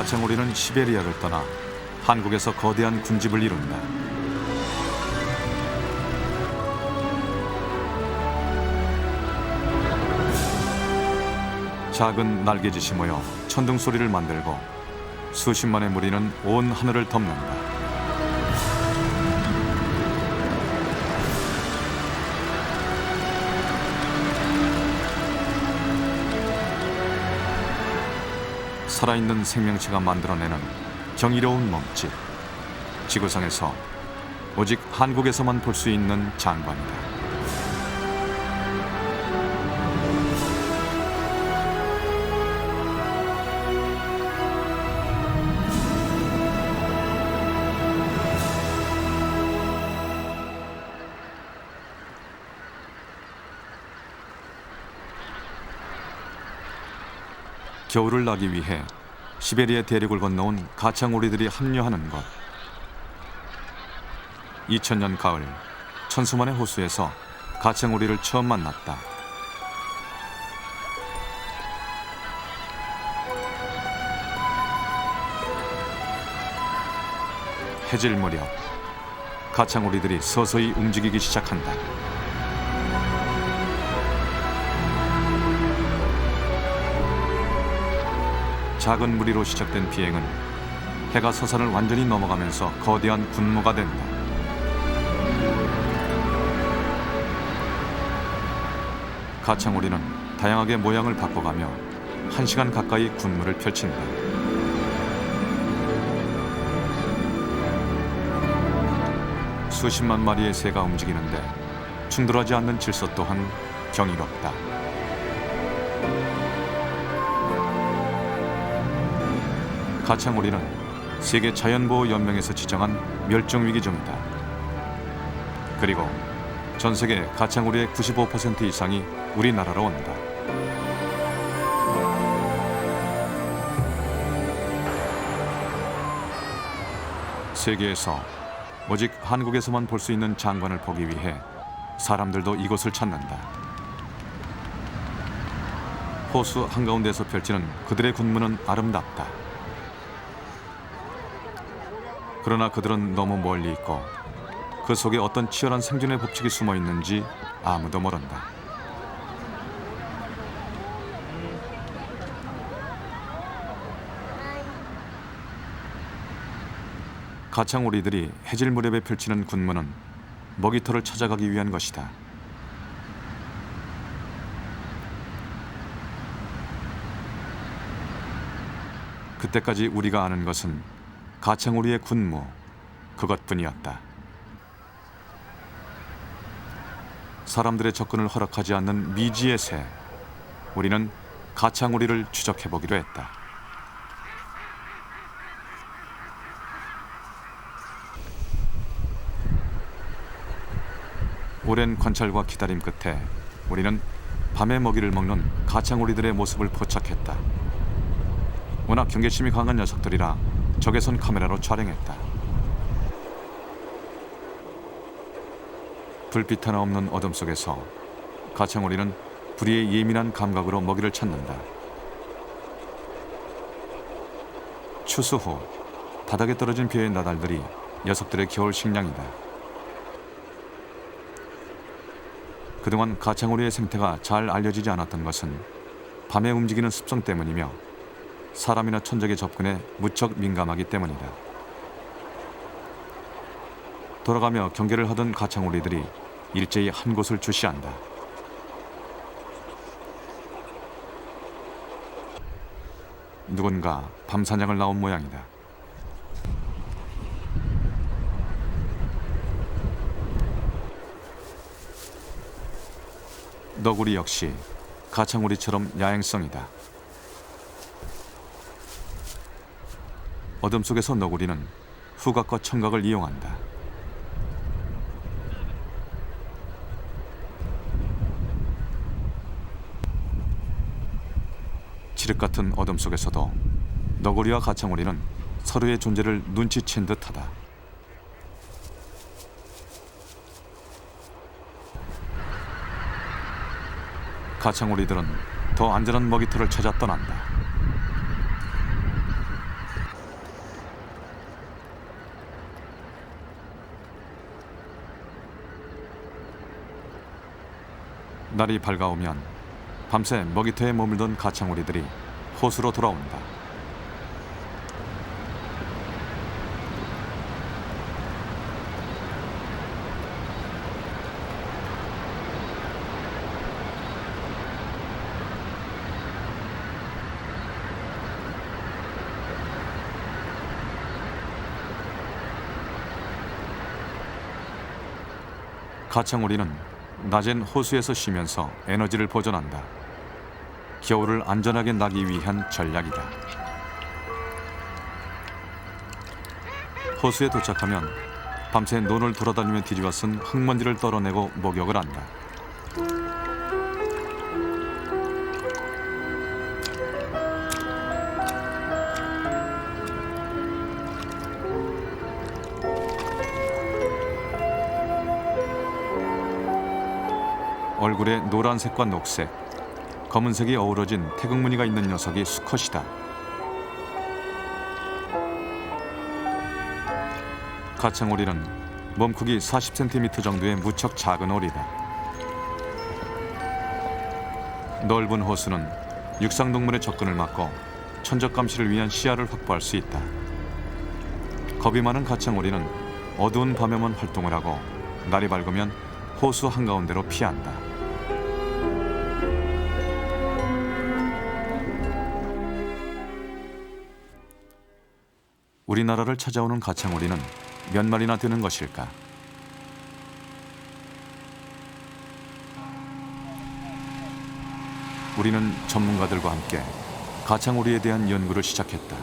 가창오리는 시베리아를 떠나 한국에서 거대한 군집을 이룬다. 작은 날개짓이 모여 천둥 소리를 만들고 수십만의 무리는 온 하늘을 덮는다. 살아있는 생명체가 만들어내는 경이로운 몸짓. 지구상에서 오직 한국에서만 볼 수 있는 장관이다. 겨울을 나기 위해 시베리아 대륙을 건너온 가창오리들이 합류하는 곳. 2000년 가을 천수만의 호수에서 가창오리를 처음 만났다. 해질 무렵 가창오리들이 서서히 움직이기 시작한다. 작은 무리로 시작된 비행은 해가 서산을 완전히 넘어가면서 거대한 군무가 된다. 가창오리는 다양하게 모양을 바꿔가며 1시간 가까이 군무를 펼친다. 수십만 마리의 새가 움직이는데 충돌하지 않는 질서 또한 경이롭다. 가창오리는 세계 자연보호연맹에서 지정한 멸종위기종이다. 그리고 전 세계 가창오리의 95% 이상이 우리나라로 온다. 세계에서 오직 한국에서만 볼 수 있는 장관을 보기 위해 사람들도 이곳을 찾는다. 호수 한가운데서 펼치는 그들의 군무는 아름답다. 그러나 그들은 너무 멀리 있고 그 속에 어떤 치열한 생존의 법칙이 숨어 있는지 아무도 모른다. 가창오리들이 해질 무렵에 펼치는 군무는 먹이터를 찾아가기 위한 것이다. 그때까지 우리가 아는 것은 가창오리의 군무, 그것뿐이었다. 사람들의 접근을 허락하지 않는 미지의 새, 우리는 가창오리를 추적해보기로 했다. 오랜 관찰과 기다림 끝에 우리는 밤에 먹이를 먹는 가창오리들의 모습을 포착했다. 워낙 경계심이 강한 녀석들이라 적외선 카메라로 촬영했다. 불빛 하나 없는 어둠 속에서 가창오리는 부리의 예민한 감각으로 먹이를 찾는다. 추수 후 바닥에 떨어진 벼의 나달들이 녀석들의 겨울 식량이다. 그동안 가창오리의 생태가 잘 알려지지 않았던 것은 밤에 움직이는 습성 때문이며 사람이나 천적의 접근에 무척 민감하기 때문이다. 돌아가며 경계를 하던 가창오리들이 일제히 한 곳을 주시한다. 누군가 밤 사냥을 나온 모양이다. 너구리 역시 가창오리처럼 야행성이다. 어둠 속에서 너구리는 후각과 청각을 이용한다. 칠흑 같은 어둠 속에서도 너구리와 가창오리는 서로의 존재를 눈치챈 듯하다. 가창오리들은 더 안전한 먹이터를 찾아 떠난다. 날이 밝아오면 밤새 먹이터에 머물던 가창오리들이 호수로 돌아온다. 가창오리는 낮엔 호수에서 쉬면서 에너지를 보존한다. 겨울을 안전하게 나기 위한 전략이다. 호수에 도착하면 밤새 논을 돌아다니며 뒤집어 쓴 흙먼지를 떨어내고 목욕을 한다. 얼굴에 노란색과 녹색, 검은색이 어우러진 태극무늬가 있는 녀석이 수컷이다. 가창오리는 몸크기 40cm 정도의 무척 작은 오리다. 넓은 호수는 육상동물의 접근을 막고 천적감시를 위한 시야를 확보할 수 있다. 겁이 많은 가창오리는 어두운 밤에만 활동을 하고 날이 밝으면 호수 한가운데로 피한다. 우리나라를 찾아오는 가창오리는 몇 마리나 되는 것일까? 우리는 전문가들과 함께 가창오리에 대한 연구를 시작했다.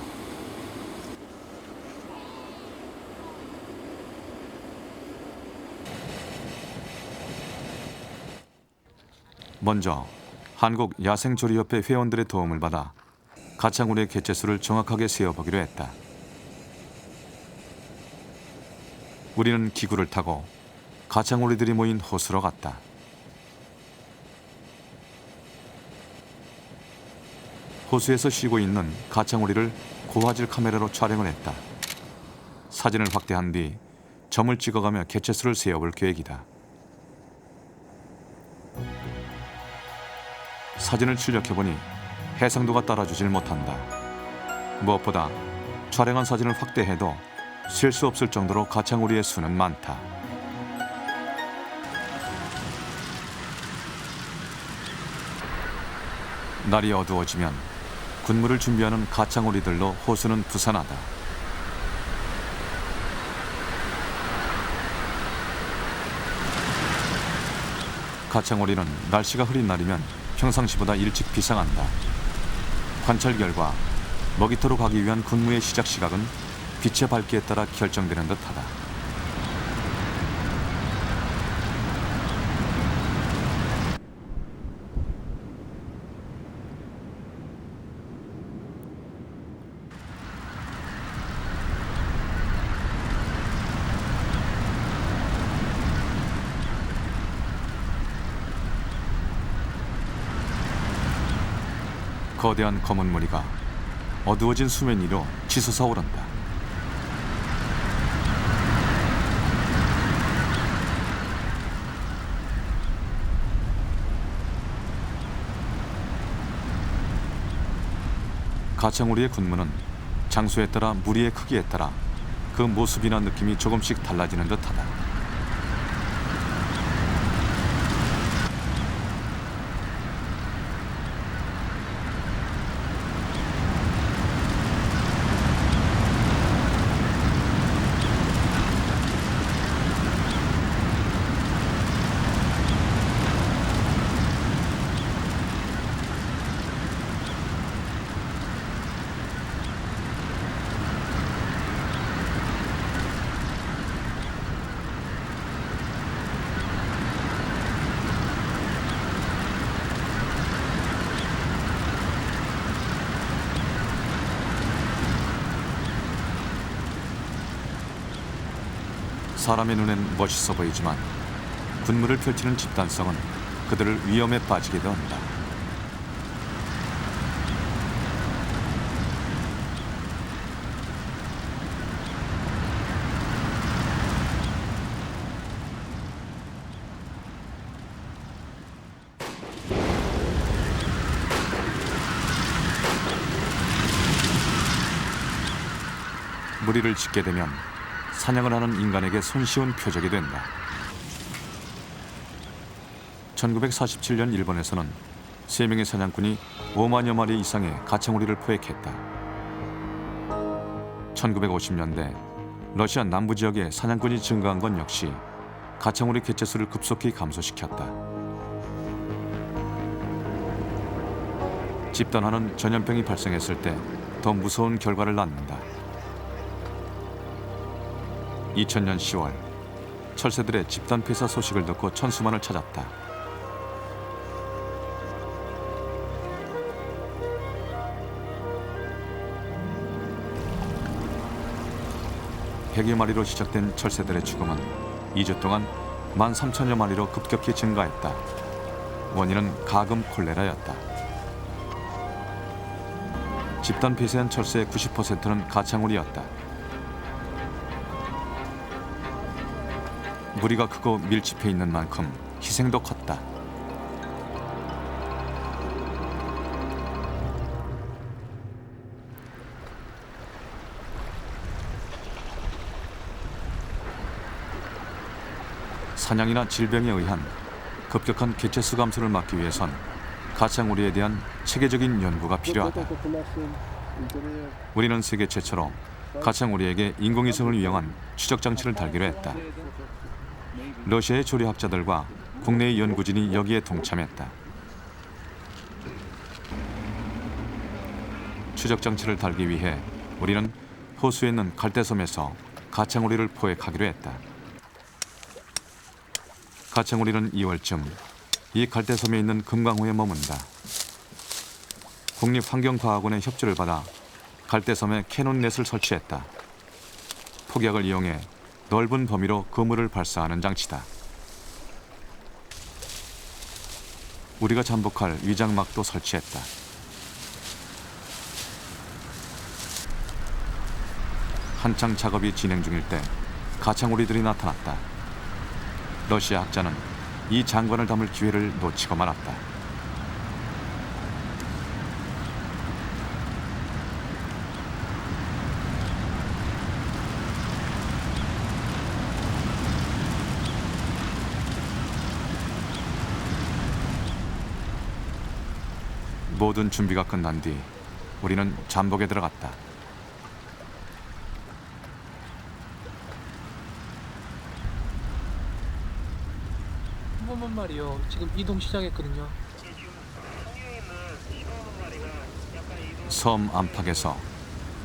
먼저 한국야생조리협회 회원들의 도움을 받아 가창오리의 개체수를 정확하게 세어보기로 했다. 우리는 기구를 타고 가창오리들이 모인 호수로 갔다. 호수에서 쉬고 있는 가창오리를 고화질 카메라로 촬영을 했다. 사진을 확대한 뒤 점을 찍어가며 개체수를 세어볼 계획이다. 사진을 출력해보니 해상도가 따라주질 못한다. 무엇보다 촬영한 사진을 확대해도 셀 수 없을 정도로 가창오리의 수는 많다. 날이 어두워지면 군무를 준비하는 가창오리들로 호수는 부산하다. 가창오리는 날씨가 흐린 날이면 평상시보다 일찍 비상한다. 관찰 결과 먹이터로 가기 위한 군무의 시작 시각은 빛의 밝기에 따라 결정되는 듯하다. 거대한 검은 무리가 어두워진 수면 위로 치솟아 오른다. 가창오리의 군무는 장소에 따라 무리의 크기에 따라 그 모습이나 느낌이 조금씩 달라지는 듯하다. 사람의 눈엔 멋있어 보이지만 군무를 펼치는 집단성은 그들을 위험에 빠지게 한다. 무리를 짓게 되면 사냥을 하는 인간에게 손쉬운 표적이 된다. 1947년 일본에서는 3명의 사냥꾼이 5만여 마리 이상의 가창오리를 포획했다. 1950년대 러시아 남부 지역에 사냥꾼이 증가한 건 역시 가창오리 개체수를 급속히 감소시켰다. 집단화는 전염병이 발생했을 때 더 무서운 결과를 낳는다. 2000년 10월 철새들의 집단 폐사 소식을 듣고 천수만을 찾았다. (100여) 마리로 시작된 철새들의 죽음은 2주 동안 13,000여 마리로 급격히 증가했다. 원인은 가금 콜레라였다. 집단 폐쇄한 철새의 90%는 가창오리였다. 무리가 크고 밀집해 있는 만큼 희생도 컸다. 사냥이나 질병에 의한 급격한 개체수 감소를 막기 위해선 가창오리에 대한 체계적인 연구가 필요하다. 우리는 세계 최초로 가창오리에게 인공위성을 이용한 추적 장치를 달기로 했다. 러시아의 조리학자들과 국내의 연구진이 여기에 동참했다. 추적 장치를 달기 위해 우리는 호수에 있는 갈대섬에서 가창오리를 포획하기로 했다. 가창오리는 2월쯤 이 갈대섬에 있는 금강호에 머문다. 국립환경과학원의 협조를 받아 갈대섬에 캐논넷을 설치했다. 폭약을 이용해 넓은 범위로 그물을 발사하는 장치다. 우리가 잠복할 위장막도 설치했다. 한창 작업이 진행 중일 때 가창오리들이 나타났다. 러시아 학자는 이 장관을 담을 기회를 놓치고 말았다. 모든 준비가 끝난 뒤 우리는 잠복에 들어갔다. 한 번만 말이요. 지금 이동 시작했거든요. 섬 안팎에서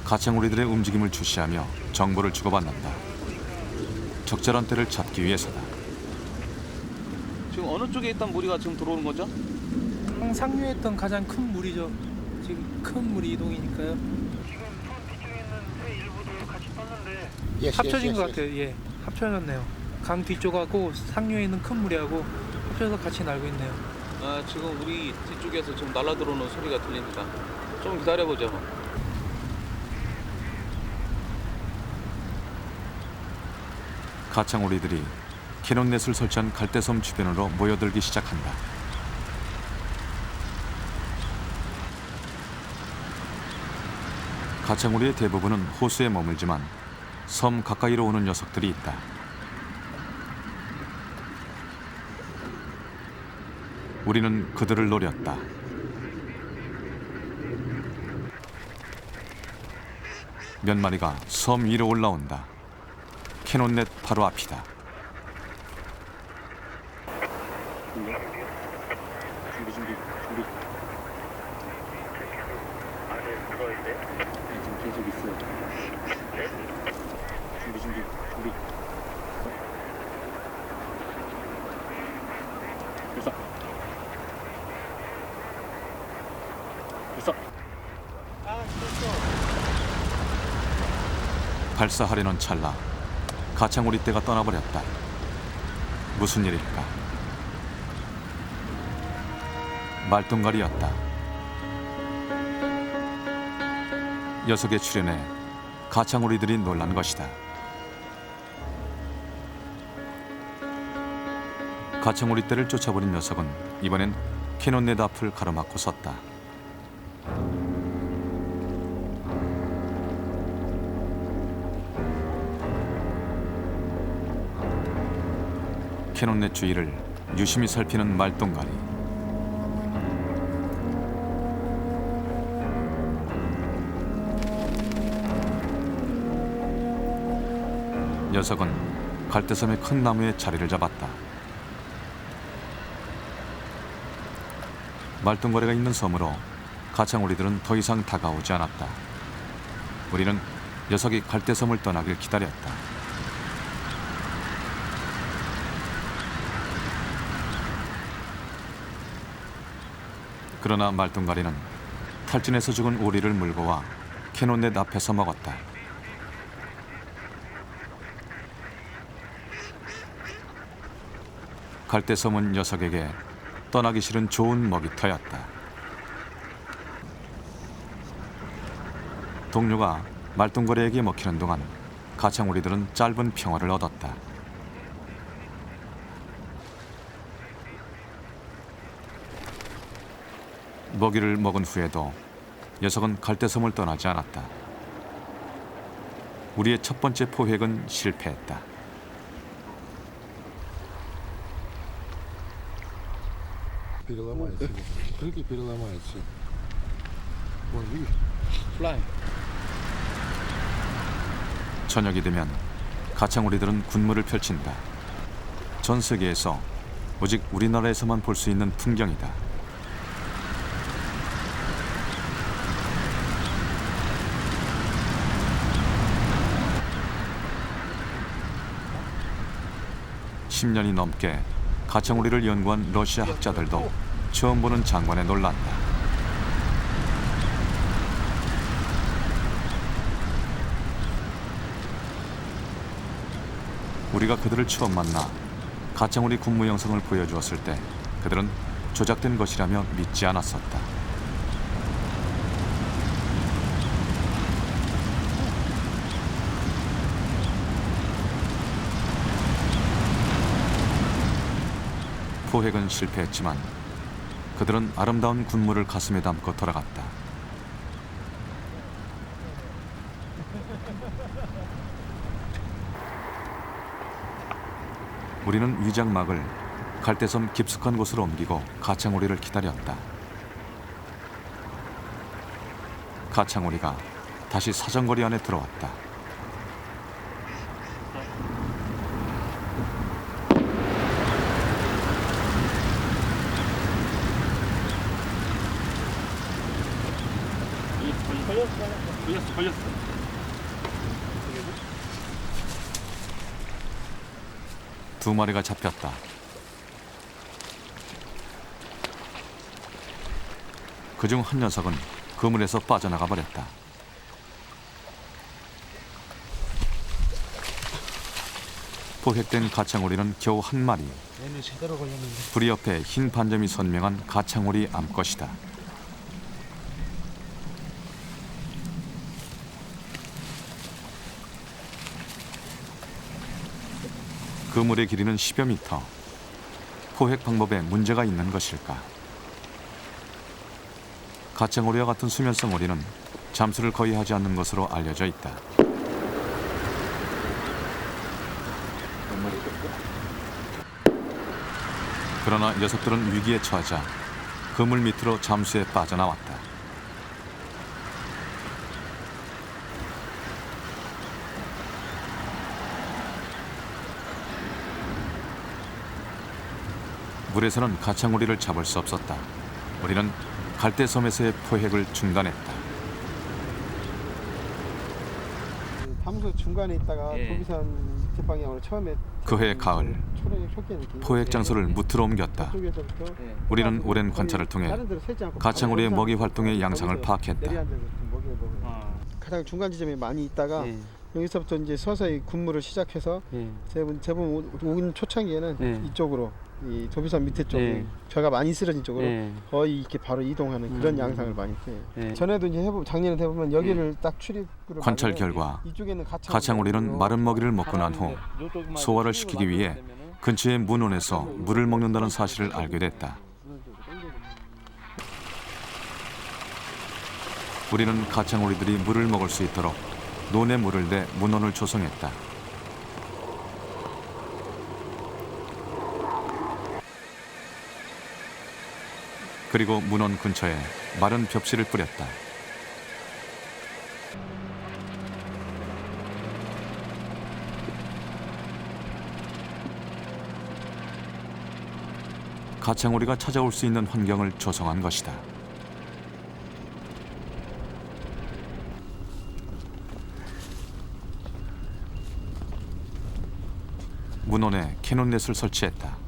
가창오리들의 움직임을 주시하며 정보를 주고받는다. 적절한 때를 잡기 위해서다. 지금 어느 쪽에 있던 무리가 지금 들어오는 거죠? 상류에 있던 가장 큰 물이죠. 지금 큰 물이 이동이니까요. 지금 선 뒤쪽에 있는 새 일부도 같이 떴는데 합쳐진 것 같아요. 예, 합쳐졌네요. 강 뒤쪽하고 상류에 있는 큰 물이하고 합쳐서 같이 날고 있네요. 아, 지금 우리 뒤쪽에서 지금 날아 들어오는 소리가 들립니다. 좀 기다려보죠. 가창오리들이 캐논넷을 설치한 갈대섬 주변으로 모여들기 시작한다. 가창오리의 대부분은 호수에 머물지만 섬 가까이로 오는 녀석들이 있다. 우리는 그들을 노렸다. 몇 마리가 섬 위로 올라온다. 캐논넷 바로 앞이다. 준비. 안에 들어있대. 지금 계속 있어요. 준비. 됐어. 발사하려는 찰나 가창오리 떼가 떠나버렸다. 무슨 일일까? 말똥갈이었다. 녀석의 출현에 가창오리들이 놀란 것이다. 가창오리 떼를 쫓아버린 녀석은 이번엔 캐논넷 앞을 가로막고 섰다. 캐논의 주위를 유심히 살피는 말똥가리. 녀석은 갈대섬의 큰 나무에 자리를 잡았다. 말똥거리가 있는 섬으로 가창오리들은 더 이상 다가오지 않았다. 우리는 녀석이 갈대섬을 떠나길 기다렸다. 그러나 말똥가리는 탈진해서 죽은 오리를 물고 와 캐논넷 앞에서 먹었다. 갈대섬은 녀석에게 떠나기 싫은 좋은 먹이터였다. 동료가 말똥거리에게 먹히는 동안 가창오리들은 짧은 평화를 얻었다. 먹이를 먹은 후에도 녀석은 갈대섬을 떠나지 않았다. 우리의 첫 번째 포획은 실패했다. Переломается. Крылья переломаются. Вон, видишь? 플라이. 저녁이 되면 가창오리들은 군무를 펼친다. 전 세계에서 오직 우리나라에서만 볼 수 있는 풍경이다. (10년이) 넘게 가창오리를 연구한 러시아 학자들도 처음 보는 장관에 놀랐다. 우리가 그들을 처음 만나 가창오리 군무 영상을 보여주었을 때 그들은 조작된 것이라며 믿지 않았었다. 포획은 실패했지만 그들은 아름다운 군무를 가슴에 담고 돌아갔다. 우리는 위장막을 갈대섬 깊숙한 곳으로 옮기고 가창오리를 기다렸다. 가창오리가 다시 사정거리 안에 들어왔다. 두 마리가 잡혔다. 그중 한 녀석은 그물에서 빠져나가 버렸다. 포획된 가창오리는 겨우 한 마리. 부리 옆에 흰 반점이 선명한 가창오리 암컷이다. 그물의 길이는 10여 미터. 포획 방법에 문제가 있는 것일까? 가창오리와 같은 수면성 오리는 잠수를 거의 하지 않는 것으로 알려져 있다. 그러나 녀석들은 위기에 처하자 그물 밑으로 잠수해 빠져나왔다. 물에서는 가창오리를 잡을 수 없었다. 우리는 갈대섬에서의 포획을 중단했다. 담소 중간에 있다가 예. 도비산 제방향으로 처음에 그해 가을 초록의 쇼끼는 포획 장소를 무트로 옮겼다. 쪽에서부터 네. 우리는 오랜 관찰을 통해 다른 데로 새지 않고 가창오리의 바로 먹이 활동의 양상을 거기서 파악했다. 내려앉아서 먹이를 먹어요. 가장 중간 지점에 많이 있다가 여기서부터 이제 서서히 군무를 시작해서 대부분 온 초창기에는 이쪽으로 이 도비산 밑에 쪽에 벼가 많이 쓰러진 쪽으로 거의 이렇게 바로 이동하는 그런 양상을 많이 해요. 전에도 이제 작년에 해보면 여기를 딱 출입을 관찰 많이 결과 이쪽에는 가창오리는 마른 먹이를 먹고 난 후 소화를 시키기 위해 근처의 문원에서 물을 먹는다는 사실을 알게 됐다. 우리는 가창오리들이 물을 먹을 수 있도록 논에 물을 대 문원을 조성했다. 그리고 문원 근처에 마른 벽실을 뿌렸다. 가창오리가 찾아올 수 있는 환경을 조성한 것이다. 문원에 캐논넷을 설치했다.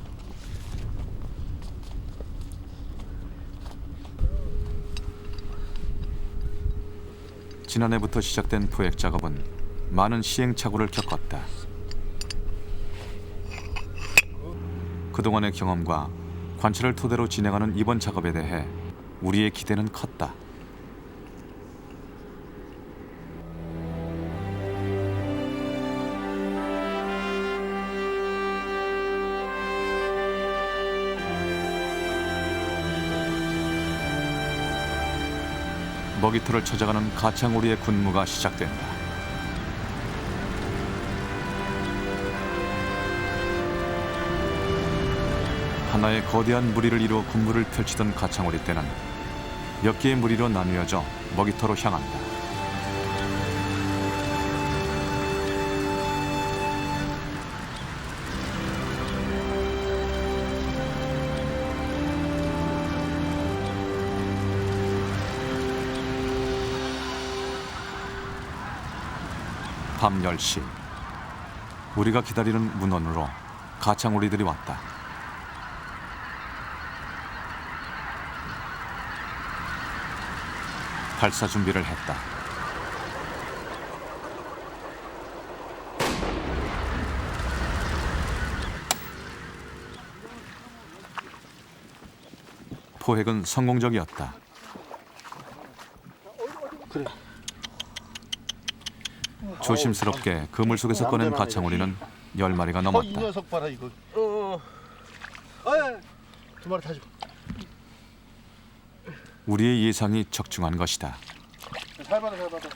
지난해부터 시작된 포획 작업은 많은 시행착오를 겪었다. 그동안의 경험과 관찰을 토대로 진행하는 이번 작업에 대해 우리의 기대는 컸다. 먹이터를 찾아가는 가창오리의 군무가 시작된다. 하나의 거대한 무리를 이루어 군무를 펼치던 가창오리 떼는 몇 개의 무리로 나뉘어져 먹이터로 향한다. 밤 10시, 우리가 기다리는 문원으로 가창오리들이 왔다. 발사 준비를 했다. 포획은 성공적이었다. 조심스럽게 그물 속에서 꺼낸 가창오리는 10마리가 이 넘었다. 녀석 봐라 이거. 두 마리 다 죽어. 우리의 예상이 적중한 것이다. 잘 받아 잘 받아.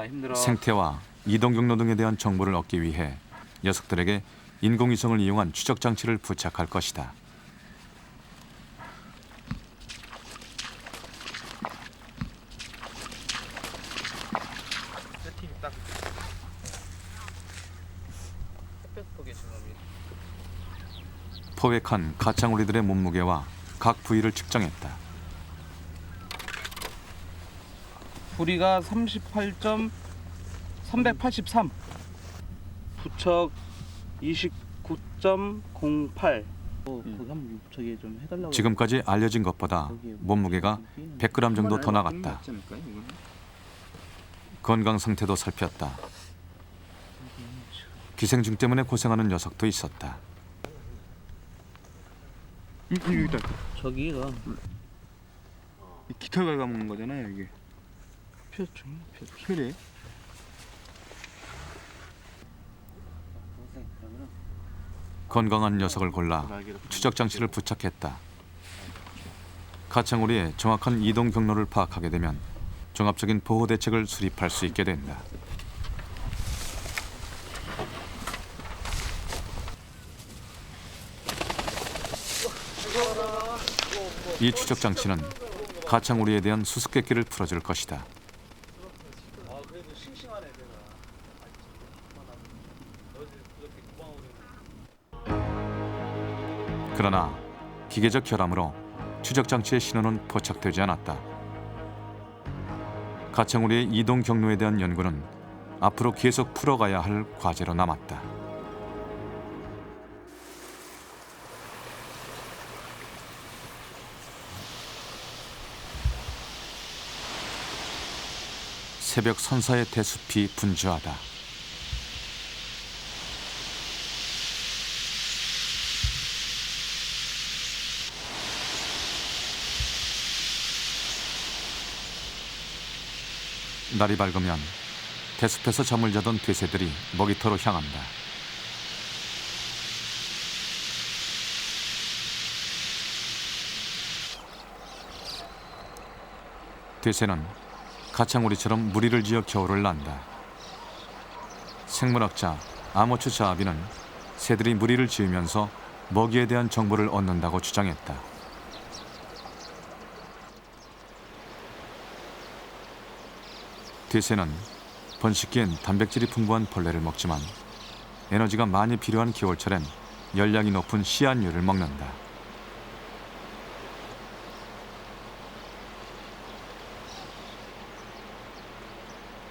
힘들어. 생태와 이동 경로 등에 대한 정보를 얻기 위해 녀석들에게 인공위성을 이용한 추적 장치를 부착할 것이다. 포획한 가창오리들의 몸무게와 각 부위를 측정했다. 부리가 38.383, 부척 29.08. 거기 한번 저기 좀 해달라고. 지금까지 알려진 것보다 몸무게가 100g 정도 더 나갔다. 건강 상태도 살폈다. 기생충 때문에 고생하는 녀석도 있었다. 저기가 깃털 갉아먹는 거잖아요 이게. 표충. 그래. 건강한 녀석을 골라 추적 장치를 부착했다. 가창오리의 정확한 이동 경로를 파악하게 되면 종합적인 보호 대책을 수립할 수 있게 된다. 이 추적 장치는 가창오리에 대한 수수께끼를 풀어줄 것이다. 그러나 기계적 결함으로 추적 장치의 신호는 포착되지 않았다. 가창오리의 이동 경로에 대한 연구는 앞으로 계속 풀어가야 할 과제로 남았다. 새벽 선사의 대숲이 분주하다. 날이 밝으면 대숲에서 잠을 자던 돼새들이 먹이터로 향한다. 돼새는 가창오리처럼 무리를 지어 겨울을 난다. 생물학자 아모츠 자아비는 새들이 무리를 지으면서 먹이에 대한 정보를 얻는다고 주장했다. 대새는 번식기엔 단백질이 풍부한 벌레를 먹지만 에너지가 많이 필요한 겨울철엔 열량이 높은 씨앗류를 먹는다.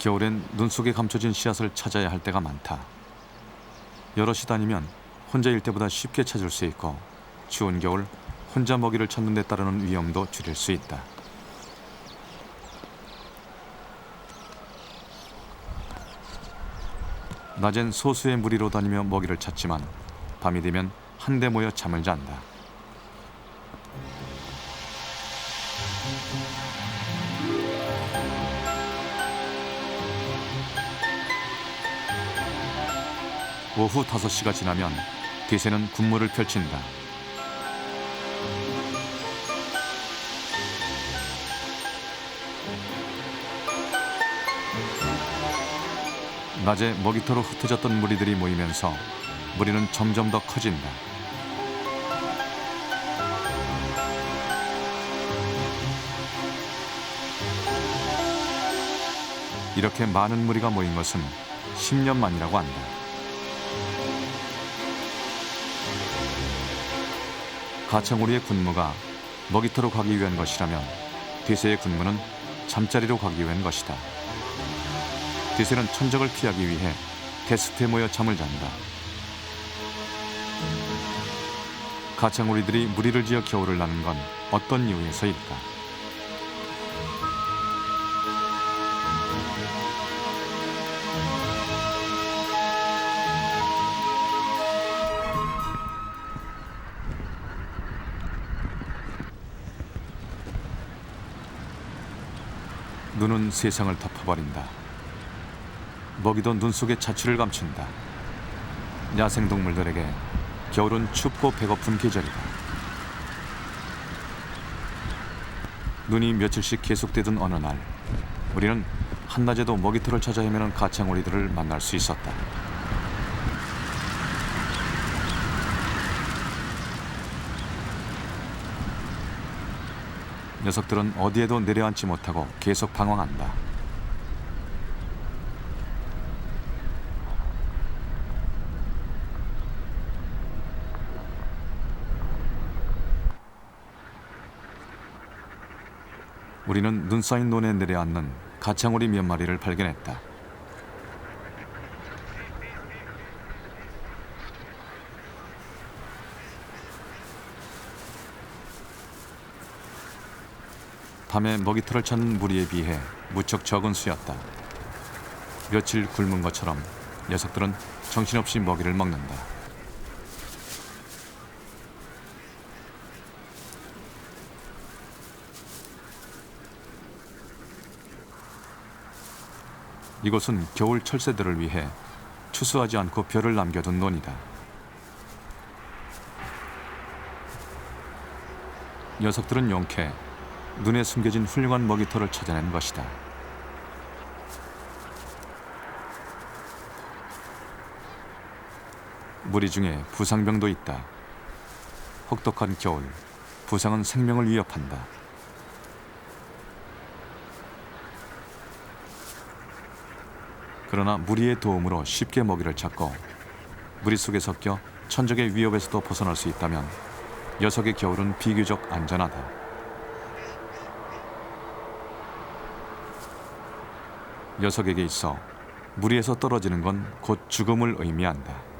겨울엔 눈 속에 감춰진 씨앗을 찾아야 할 때가 많다. 여럿이 다니면 혼자일 때보다 쉽게 찾을 수 있고 추운 겨울 혼자 먹이를 찾는 데 따르는 위험도 줄일 수 있다. 낮엔 소수의 무리로 다니며 먹이를 찾지만 밤이 되면 한데 모여 잠을 잔다. 오후 5시가 지나면 대새는 군무를 펼친다. 낮에 먹이터로 흩어졌던 무리들이 모이면서 무리는 점점 더 커진다. 이렇게 많은 무리가 모인 것은 10년 만이라고 한다. 가창오리의 군무가 먹이터로 가기 위한 것이라면 대새의 군무는 잠자리로 가기 위한 것이다. 대새는 천적을 피하기 위해 대숲에 모여 잠을 잔다. 가창오리들이 무리를 지어 겨울을 나는 건 어떤 이유에서일까? 눈은 세상을 덮어버린다. 먹이도 눈 속에 자취를 감춘다. 야생동물들에게 겨울은 춥고 배고픈 계절이다. 눈이 며칠씩 계속되던 어느 날 우리는 한낮에도 먹이터를 찾아 헤매는 가창오리들을 만날 수 있었다. 녀석들은 어디에도 내려앉지 못하고 계속 방황한다. 우리는 눈 쌓인 논에 내려앉는 가창오리 몇 마리를 발견했다. 밤에 먹이터를 찾는 무리에 비해 무척 적은 수였다. 며칠 굶은 것처럼 녀석들은 정신없이 먹이를 먹는다. 이곳은 겨울 철새들을 위해 추수하지 않고 벼를 남겨둔 논이다. 녀석들은 용케 눈에 숨겨진 훌륭한 먹이터를 찾아낸 것이다. 무리 중에 부상병도 있다. 혹독한 겨울, 부상은 생명을 위협한다. 그러나 무리의 도움으로 쉽게 먹이를 찾고 무리 속에 섞여 천적의 위협에서도 벗어날 수 있다면 녀석의 겨울은 비교적 안전하다. 녀석에게 있어 무리에서 떨어지는 건 곧 죽음을 의미한다.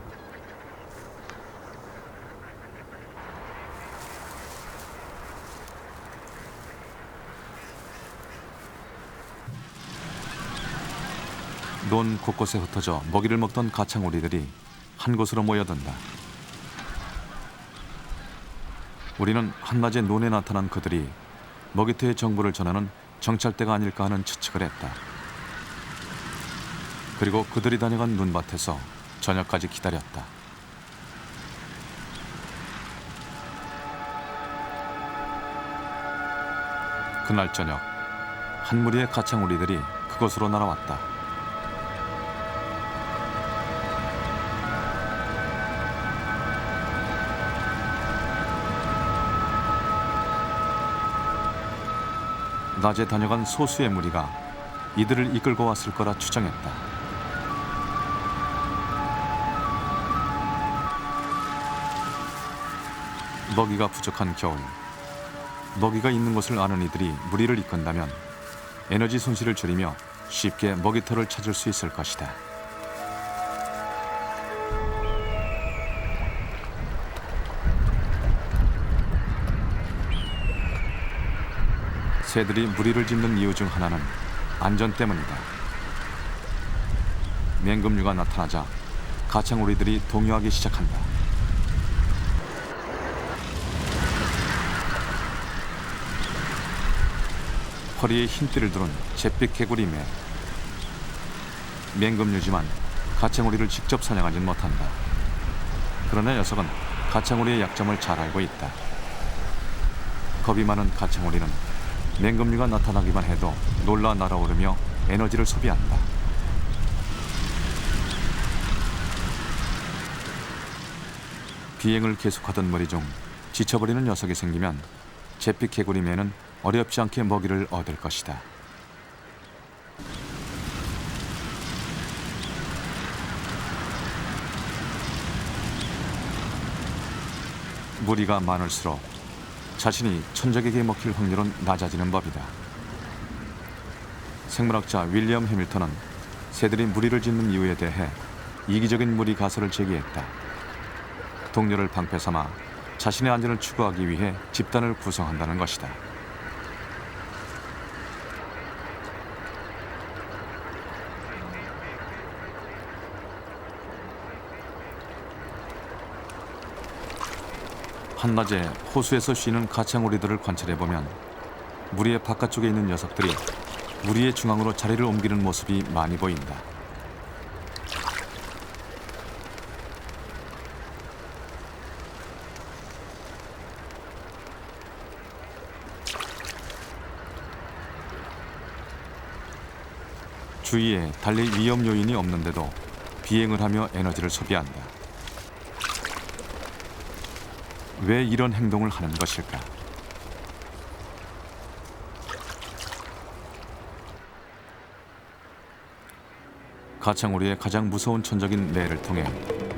논 곳곳에 흩어져 먹이를 먹던 가창오리들이 한 곳으로 모여든다. 우리는 한낮에 논에 나타난 그들이 먹이터의 정보를 전하는 정찰대가 아닐까 하는 추측을 했다. 그리고 그들이 다녀간 눈밭에서 저녁까지 기다렸다. 그날 저녁 한 무리의 가창오리들이 그곳으로 날아왔다. 낮에 다녀간 소수의 무리가 이들을 이끌고 왔을 거라 추정했다. 먹이가 부족한 겨울, 먹이가 있는 곳을 아는 이들이 무리를 이끈다면 에너지 손실을 줄이며 쉽게 먹이터를 찾을 수 있을 것이다. 새들이 무리를 짓는 이유 중 하나는 안전 때문이다. 맹금류가 나타나자 가창오리들이 동요하기 시작한다. 허리에 흰띠를 두른 잿빛 개구리매. 맹금류지만 가창오리를 직접 사냥하진 못한다. 그러나 녀석은 가창오리의 약점을 잘 알고 있다. 겁이 많은 가창오리는 맹금류가 나타나기만 해도 놀라 날아오르며 에너지를 소비한다. 비행을 계속하던 무리 중 지쳐버리는 녀석이 생기면 잿빛 개구리매는 어렵지 않게 먹이를 얻을 것이다. 무리가 많을수록 자신이 천적에게 먹힐 확률은 낮아지는 법이다. 생물학자 윌리엄 해밀턴은 새들이 무리를 짓는 이유에 대해 이기적인 무리 가설을 제기했다. 동료를 방패 삼아 자신의 안전을 추구하기 위해 집단을 구성한다는 것이다. 한낮에 호수에서 쉬는 가창오리들을 관찰해보면 무리의 바깥쪽에 있는 녀석들이 무리의 중앙으로 자리를 옮기는 모습이 많이 보인다. 주위에 달릴 위험 요인이 없는데도 비행을 하며 에너지를 소비한다. 왜 이런 행동을 하는 것일까? 가창오리의 가장 무서운 천적인 매를 통해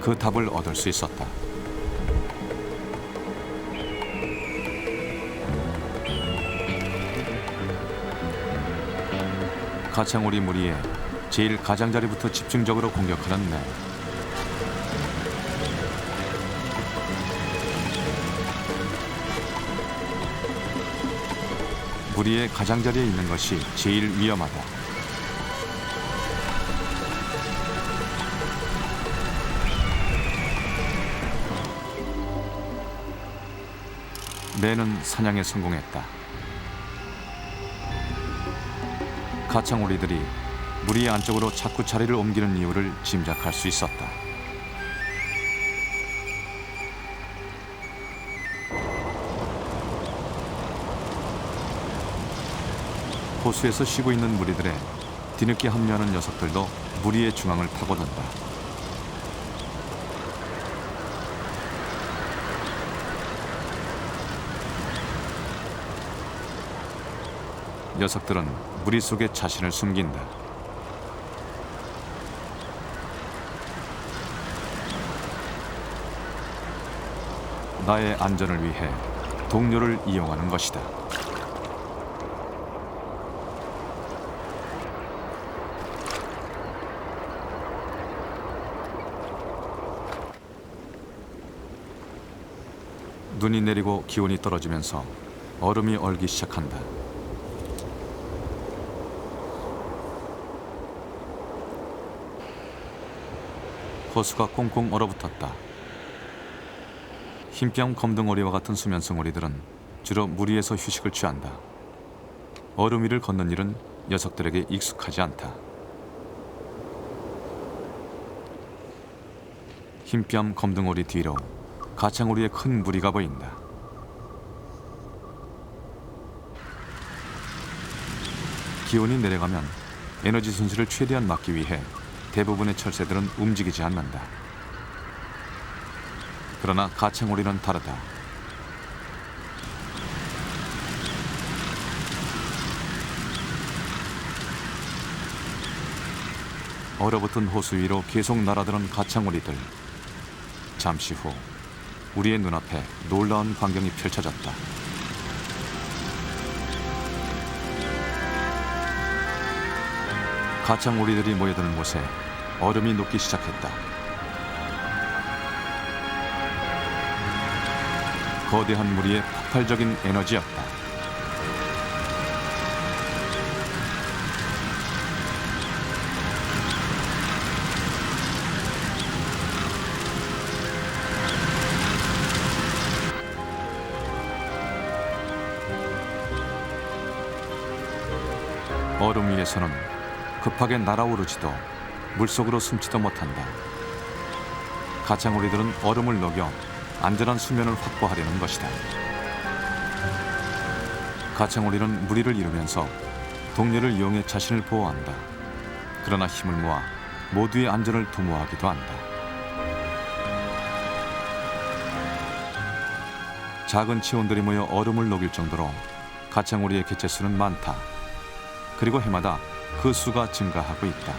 그 답을 얻을 수 있었다. 가창오리 무리에 제일 가장자리부터 집중적으로 공격하는 매. 무리의 가장자리에 있는 것이 제일 위험하다. 매는 사냥에 성공했다. 가창오리들이 무리 안쪽으로 자꾸 자리를 옮기는 이유를 짐작할 수 있었다. 호수에서 쉬고 있는 무리들에 뒤늦게 합류하는 녀석들도 무리의 중앙을 파고든다. 녀석들은 무리 속에 자신을 숨긴다. 나의 안전을 위해 동료를 이용하는 것이다. 눈이 내리고 기온이 떨어지면서 얼음이 얼기 시작한다. 호수가 꽁꽁 얼어붙었다. 흰뺨 검둥오리와 같은 수면성 오리들은 주로 무리에서 휴식을 취한다. 얼음 위를 걷는 일은 녀석들에게 익숙하지 않다. 흰뺨 검둥오리 뒤로 가창오리의 큰 무리가 보인다. 기온이 내려가면 에너지 손실을 최대한 막기 위해 대부분의 철새들은 움직이지 않는다. 그러나 가창오리는 다르다. 얼어붙은 호수 위로 계속 날아드는 가창오리들. 잠시 후 우리의 눈앞에 놀라운 광경이 펼쳐졌다. 가창오리들이 모여드는 곳에 얼음이 녹기 시작했다. 거대한 무리의 폭발적인 에너지였다. 얼음 위에서는 급하게 날아오르지도 물속으로 숨지도 못한다. 가창오리들은 얼음을 녹여 안전한 수면을 확보하려는 것이다. 가창오리는 무리를 이루면서 동료를 이용해 자신을 보호한다. 그러나 힘을 모아 모두의 안전을 도모하기도 한다. 작은 체온들이 모여 얼음을 녹일 정도로 가창오리의 개체수는 많다. 그리고 해마다 그 수가 증가하고 있다.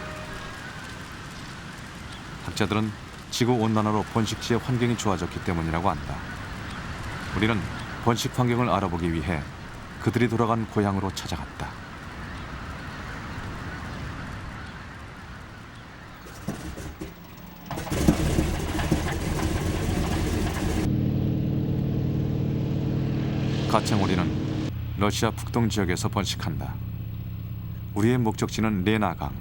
학자들은 지구온난화로 번식지의 환경이 좋아졌기 때문이라고 한다. 우리는 번식 환경을 알아보기 위해 그들이 돌아간 고향으로 찾아갔다. 가창오리는 러시아 북동 지역에서 번식한다. 우리의 목적지는 레나강.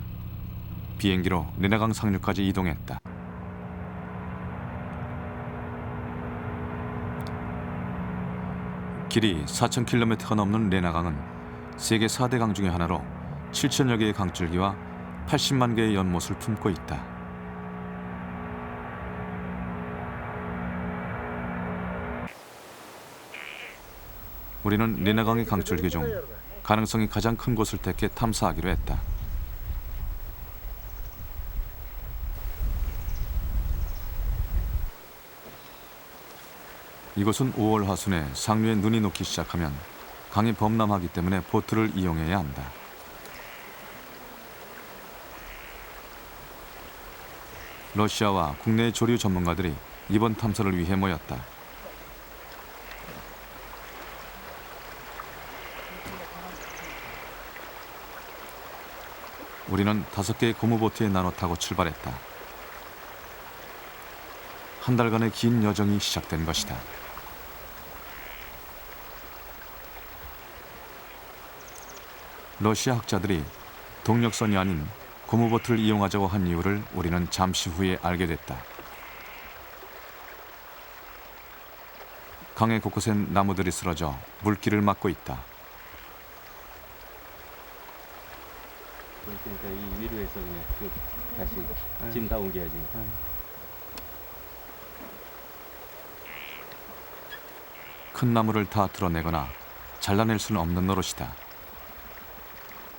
비행기로 레나강 상류까지 이동했다. 길이 4,000km가 넘는 레나강은 세계 4대 강 중의 하나로 7,000여 개의 강줄기와 80만 개의 연못을 품고 있다. 우리는 레나강의 강줄기 중 가능성이 가장 큰 곳을 택해 탐사하기로 했다. 이곳은 5월 하순에 상류에 눈이 녹기 시작하면 강이 범람하기 때문에 보트를 이용해야 한다. 러시아와 국내의 조류 전문가들이 이번 탐사를 위해 모였다. 우리는 5개의 고무보트에 나눠 타고 출발했다. 한 달간의 긴 여정이 시작된 것이다. 러시아 학자들이 동력선이 아닌 고무보트를 이용하자고 한 이유를 우리는 잠시 후에 알게 됐다. 강의 곳곳엔 나무들이 쓰러져 물길을 막고 있다. 그러니까 이 위로에서 그냥 쭉 다시 짐 다 옮겨야지. 큰 나무를 다 드러내거나 잘라낼 수는 없는 노릇이다.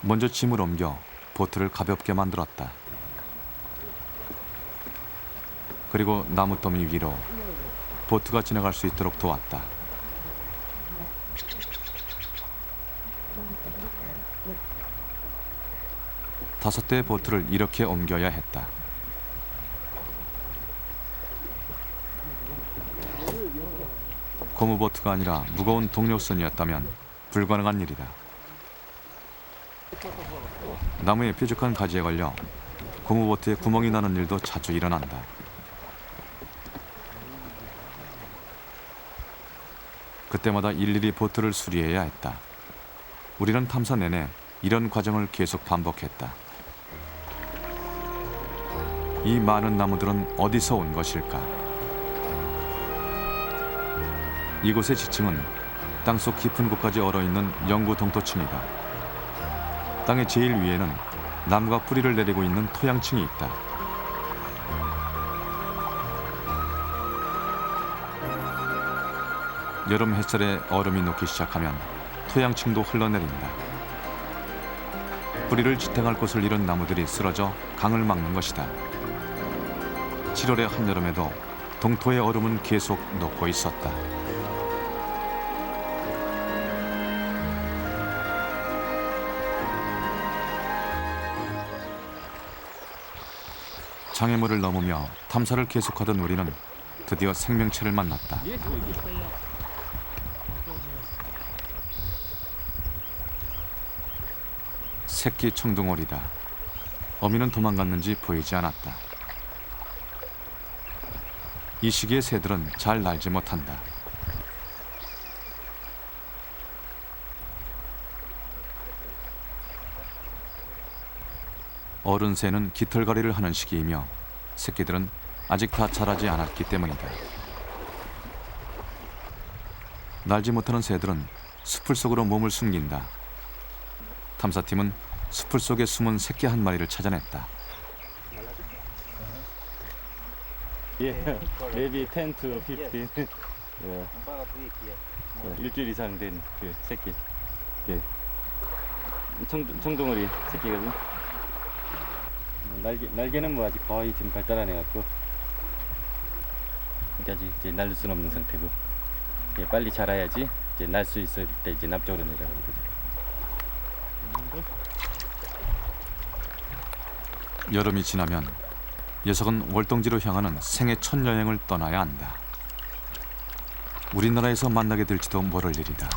먼저 짐을 옮겨 보트를 가볍게 만들었다. 그리고 나무 더미 위로 보트가 지나갈 수 있도록 도왔다. 다섯 대의 보트를 이렇게 옮겨야 했다. 고무보트가 아니라 무거운 동력선이었다면 불가능한 일이다. 나무의 뾰족한 가지에 걸려 고무보트에 구멍이 나는 일도 자주 일어난다. 그때마다 일일이 보트를 수리해야 했다. 우리는 탐사 내내 이런 과정을 계속 반복했다. 이 많은 나무들은 어디서 온 것일까? 이곳의 지층은 땅속 깊은 곳까지 얼어있는 영구 동토층이다. 땅의 제일 위에는 나무가 뿌리를 내리고 있는 토양층이 있다. 여름 햇살에 얼음이 녹기 시작하면 토양층도 흘러내린다. 뿌리를 지탱할 곳을 잃은 나무들이 쓰러져 강을 막는 것이다. 7월의 한여름에도 동토의 얼음은 계속 녹고 있었다. 장애물을 넘으며 탐사를 계속하던 우리는 드디어 생명체를 만났다. 새끼 청둥오리다. 어미는 도망갔는지 보이지 않았다. 이 시기에 새들은 잘 날지 못한다. 어른 새는 깃털갈이를 하는 시기이며 새끼들은 아직 다 자라지 않았기 때문이다. 날지 못하는 새들은 숲을 속으로 몸을 숨긴다. 탐사팀은 숲을 속에 숨은 새끼 한 마리를 찾아냈다. maybe 10 to 15. 예. 일주일 이상 된 그 새끼. 예. 청둥오리 새끼거든. 날개는 뭐 아직 거의 지금 발달 안 해갖고 아직 이제 날 수는 없는 상태고, 예, 빨리 자라야지 이제 날 수 있을 때 이제 남쪽으로 내려가는 거죠. 여름이 지나면 녀석은 월동지로 향하는 생애 첫 여행을 떠나야 한다. 우리나라에서 만나게 될지도 모를 일이다.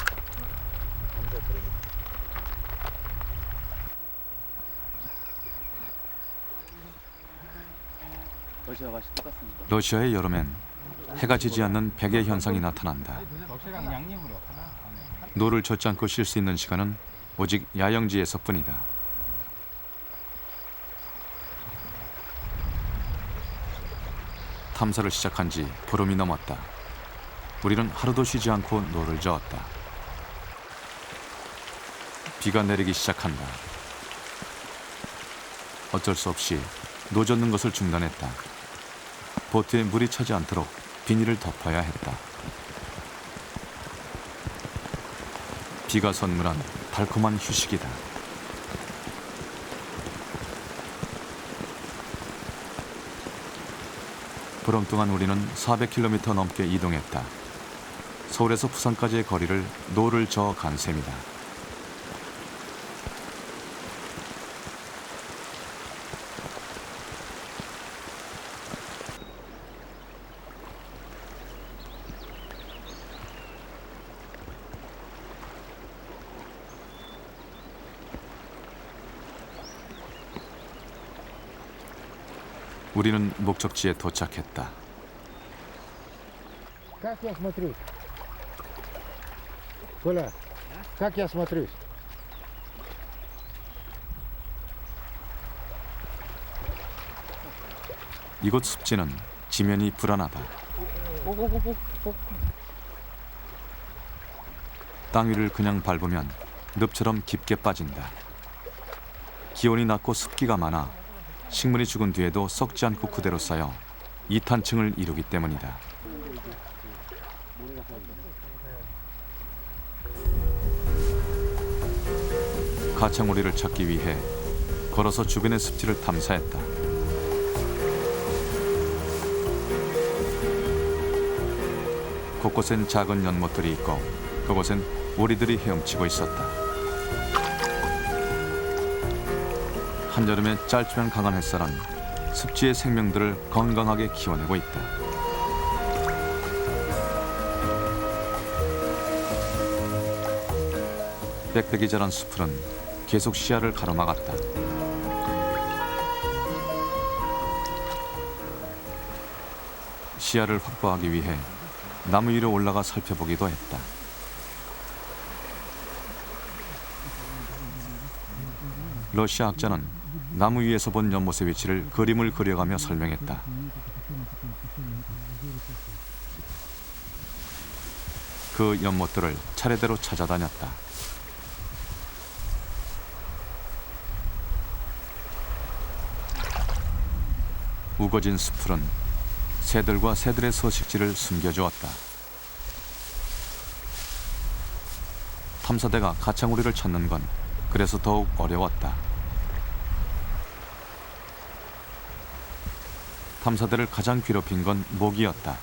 러시아의 여름엔 해가 지지 않는 백의 현상이 나타난다. 노를 젓지 않고 쉴 수 있는 시간은 오직 야영지에서뿐이다. 탐사를 시작한 지 보름이 넘었다. 우리는 하루도 쉬지 않고 노를 저었다. 비가 내리기 시작한다. 어쩔 수 없이 노 젓는 것을 중단했다. 보트에 물이 차지 않도록 비닐을 덮어야 했다. 비가 선물한 달콤한 휴식이다. 보름 동안 우리는 400km 넘게 이동했다. 서울에서 부산까지의 거리를 노를 저어 간 셈이다. 우리는 목적지에 도착했다. Как я смотрюсь? Коля, как я смотрюсь? 이곳 습지는 지면이 불안하다. 땅 위를 그냥 밟으면 늪처럼 깊게 빠진다. 기온이 낮고 습기가 많아 식물이 죽은 뒤에도 썩지 않고 그대로 쌓여 이탄층을 이루기 때문이다. 가창오리를 찾기 위해 걸어서 주변의 습지를 탐사했다. 곳곳엔 작은 연못들이 있고 그곳엔 오리들이 헤엄치고 있었다. 한여름에 짧지만 강한 햇살은 습지의 생명들을 건강하게 키워내고 있다. 빽빽이 자란 수풀은 계속 시야를 가로막았다. 시야를 확보하기 위해 나무 위로 올라가 살펴보기도 했다. 러시아 학자는 나무 위에서 본 연못의 위치를 그림을 그려가며 설명했다. 그 연못들을 차례대로 찾아다녔다. 우거진 숲풀은 새들과 새들의 서식지를 숨겨주었다. 탐사대가 가창오리를 찾는 건 그래서 더욱 어려웠다. 탐사대를 가장 괴롭힌 건 모기였다.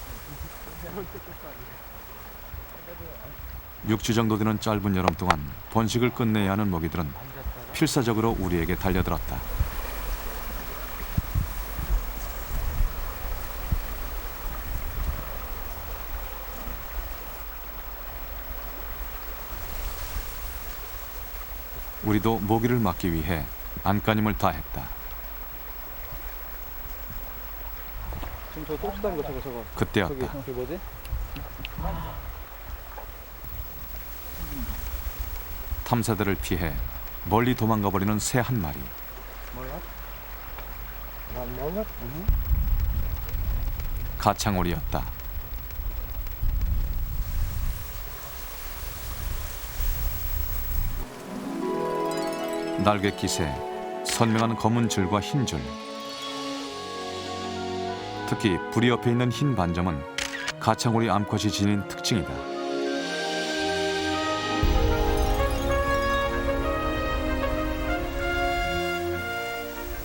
6주 정도 되는 짧은 여름 동안 번식을 끝내야 하는 모기들은 필사적으로 우리에게 달려들었다. 우리도 모기를 막기 위해 안간힘을 다했다. 지금 저 똑똑한 거 저거. 그때였다. 저기 뭐지? 탐사들을 피해 멀리 도망가 버리는 새 한 마리. 가창오리였다. 날개 깃에 선명한 검은 줄과 흰 줄. 특히 부리 옆에 있는 흰 반점은 가창오리 암컷이 지닌 특징이다.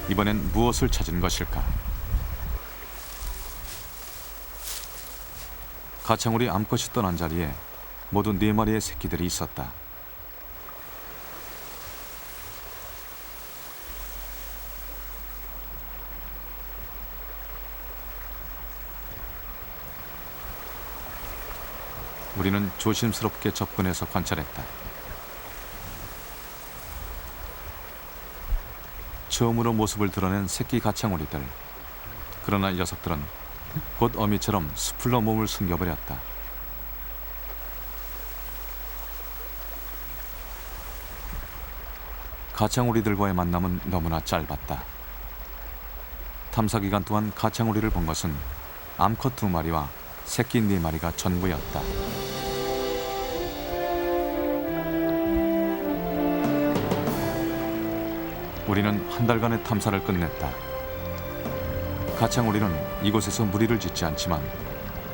이번엔 무엇을 찾은 것일까? 가창오리 암컷이 떠난 자리에 모두 4마리의 새끼들이 있었다. 우리는 조심스럽게 접근해서 관찰했다. 처음으로 모습을 드러낸 새끼 가창오리들. 그러나 이 녀석들은 곧 어미처럼 수풀로 몸을 숨겨버렸다. 가창오리들과의 만남은 너무나 짧았다. 탐사 기간 동안 가창오리를 본 것은 암컷 2마리와 새끼 4마리가 전부였다. 우리는 한 달간의 탐사를 끝냈다. 가창오리는 이곳에서 무리를 짓지 않지만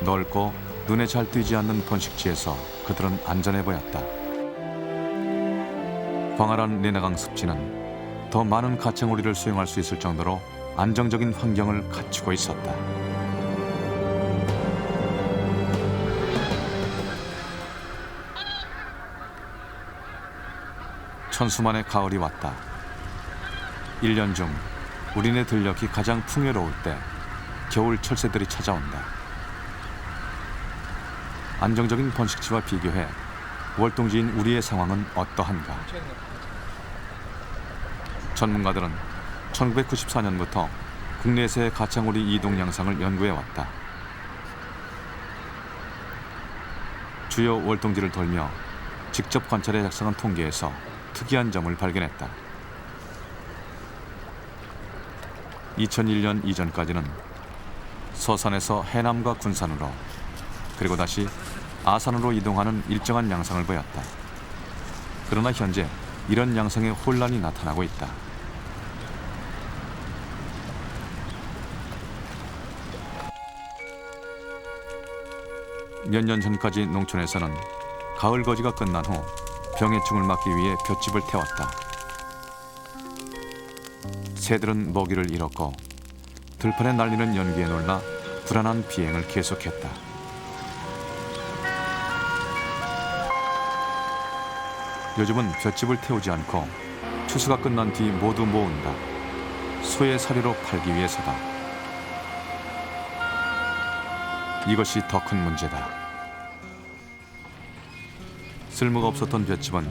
넓고 눈에 잘 띄지 않는 번식지에서 그들은 안전해 보였다. 광활한 레나강 습지는 더 많은 가창오리를 수용할 수 있을 정도로 안정적인 환경을 갖추고 있었다. 천수만의 가을이 왔다. 1년 중 우리네 들녘이 가장 풍요로울 때 겨울 철새들이 찾아온다. 안정적인 번식지와 비교해 월동지인 우리의 상황은 어떠한가? 전문가들은 1994년부터 국내에서의 가창오리 이동 양상을 연구해왔다. 주요 월동지를 돌며 직접 관찰해 작성한 통계에서 특이한 점을 발견했다. 2001년 이전까지는 서산에서 해남과 군산으로 그리고 다시 아산으로 이동하는 일정한 양상을 보였다. 그러나 현재 이런 양상에 혼란이 나타나고 있다. 몇 년 전까지 농촌에서는 가을 거지가 끝난 후 병해충을 막기 위해 볏짚을 태웠다. 새들은 먹이를 잃었고 들판에 날리는 연기에 놀라 불안한 비행을 계속했다. 요즘은 볏짚을 태우지 않고 추수가 끝난 뒤 모두 모은다. 소의 사료로 팔기 위해서다. 이것이 더 큰 문제다. 쓸모가 없었던 볏짚은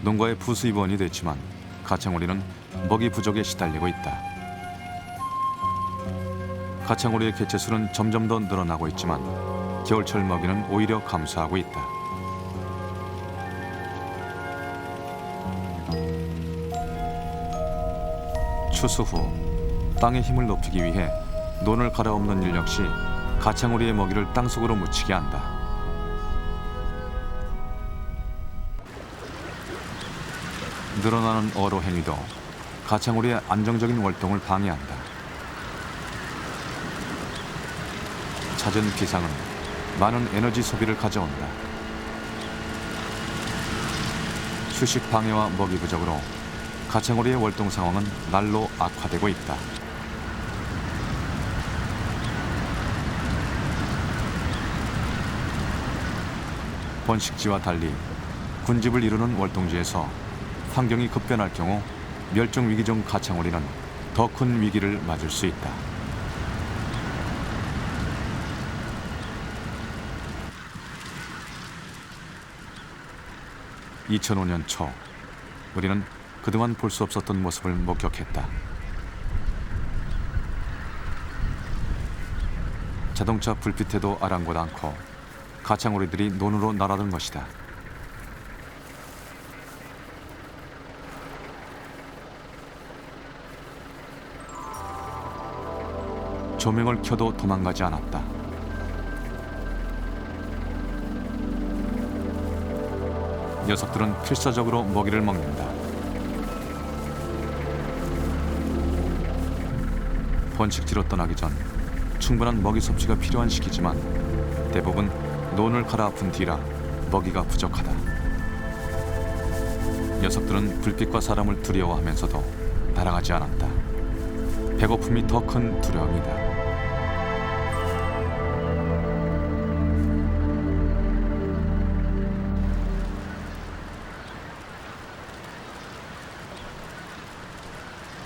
농가의 부수입원이 됐지만 가창오리는 먹이 부족에 시달리고 있다. 가창오리의 개체수는 점점 더 늘어나고 있지만 겨울철 먹이는 오히려 감소하고 있다. 추수 후 땅의 힘을 높이기 위해 논을 갈아엎는 일 역시 가창오리의 먹이를 땅속으로 묻히게 한다. 늘어나는 어로 행위도 가창오리의 안정적인 활동을 방해한다. 잦은 비상은 많은 에너지 소비를 가져온다. 휴식 방해와 먹이 부족으로 가창오리의 활동 상황은 날로 악화되고 있다. 번식지와 달리 군집을 이루는 월동지에서 환경이 급변할 경우 멸종 위기종 가창오리는 더 큰 위기를 맞을 수 있다. (2005년) 초 우리는 그동안 볼 수 없었던 모습을 목격했다. 자동차 불빛에도 아랑곳 않고 가창오리들이 논으로 날아든 것이다. 조명을 켜도 도망가지 않았다. 녀석들은 필사적으로 먹이를 먹는다. 번식지로 떠나기 전 충분한 먹이 섭취가 필요한 시기지만 대부분 논을 갈아엎은 뒤라 먹이가 부족하다. 녀석들은 불빛과 사람을 두려워하면서도 날아가지 않았다. 배고픔이 더 큰 두려움이다.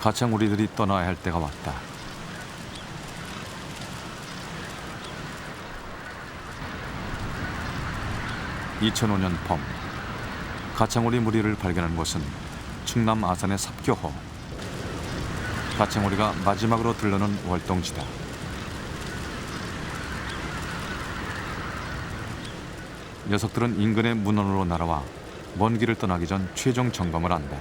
가창오리들이 떠나야 할 때가 왔다. (2005년) 봄 가창오리 무리를 발견한 곳은 충남 아산의 삽교호. 가창오리가 마지막으로 들르는 월동지다. 녀석들은 인근의 문원으로 날아와 먼 길을 떠나기 전 최종 점검을 한다.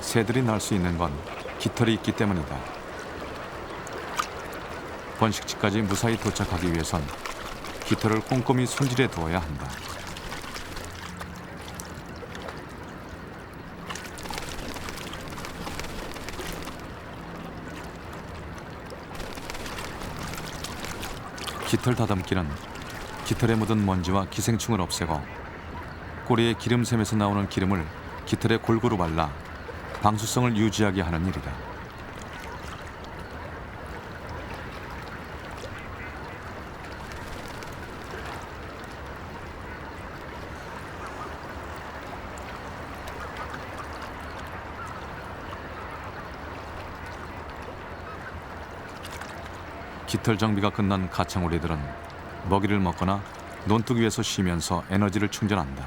새들이 날 수 있는 건 깃털이 있기 때문이다. 번식지까지 무사히 도착하기 위해선 깃털을 꼼꼼히 손질해 두어야 한다. 깃털 다듬기는 깃털에 묻은 먼지와 기생충을 없애고 꼬리의 기름샘에서 나오는 기름을 깃털에 골고루 발라 방수성을 유지하게 하는 일이다. 깃털 정비가 끝난 가창오리들은 먹이를 먹거나 논둑 위에서 쉬면서 에너지를 충전한다.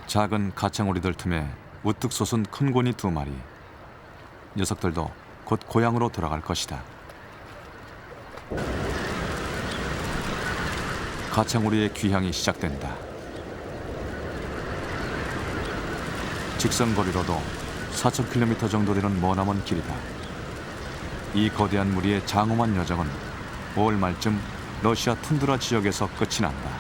작은 가창오리들 틈에 우뚝 솟은 큰 고니 2마리. 녀석들도 곧 고향으로 돌아갈 것이다. 가창오리의 귀향이 시작된다. 직선 거리로도 4,000km 정도 되는 머나먼 길이다. 이 거대한 무리의 장엄한 여정은 5월 말쯤 러시아 툰드라 지역에서 끝이 난다.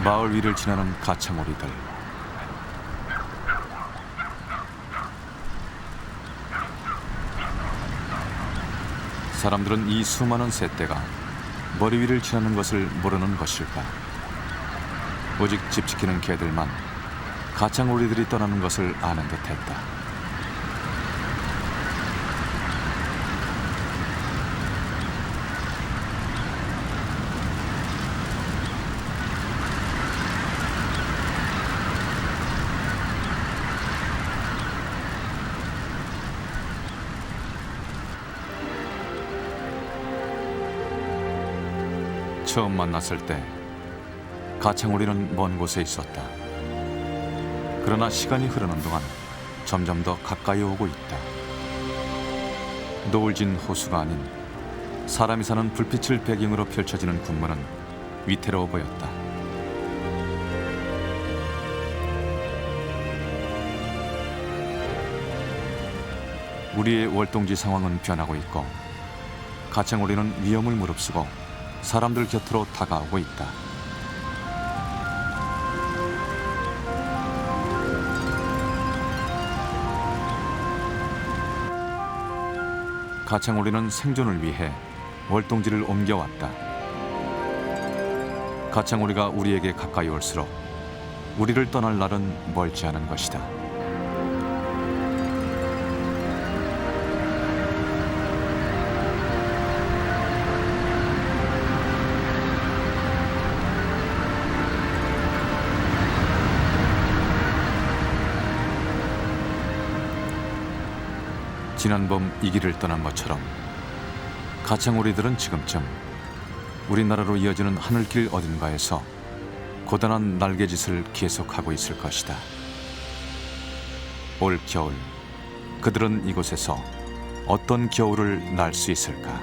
마을 위를 지나는 가창오리들. 사람들은 이 수많은 새떼가 머리 위를 지나는 것을 모르는 것일까? 오직 집 지키는 개들만 가창오리들이 떠나는 것을 아는 듯했다. 처음 만났을 때 가창오리는 먼 곳에 있었다. 그러나 시간이 흐르는 동안 점점 더 가까이 오고 있다. 노을진 호수가 아닌 사람이 사는 불빛을 배경으로 펼쳐지는 군문은 위태로워 보였다. 우리의 월동지 상황은 변하고 있고 가창오리는 위험을 무릅쓰고 사람들 곁으로 다가오고 있다. 가창오리는 생존을 위해 월동지를 옮겨왔다. 가창오리가 우리에게 가까이 올수록 우리를 떠날 날은 멀지 않은 것이다. 지난 봄 이 길을 떠난 것처럼 가창오리들은 지금쯤 우리나라로 이어지는 하늘길 어딘가에서 고단한 날개짓을 계속하고 있을 것이다. 올 겨울 그들은 이곳에서 어떤 겨울을 날 수 있을까?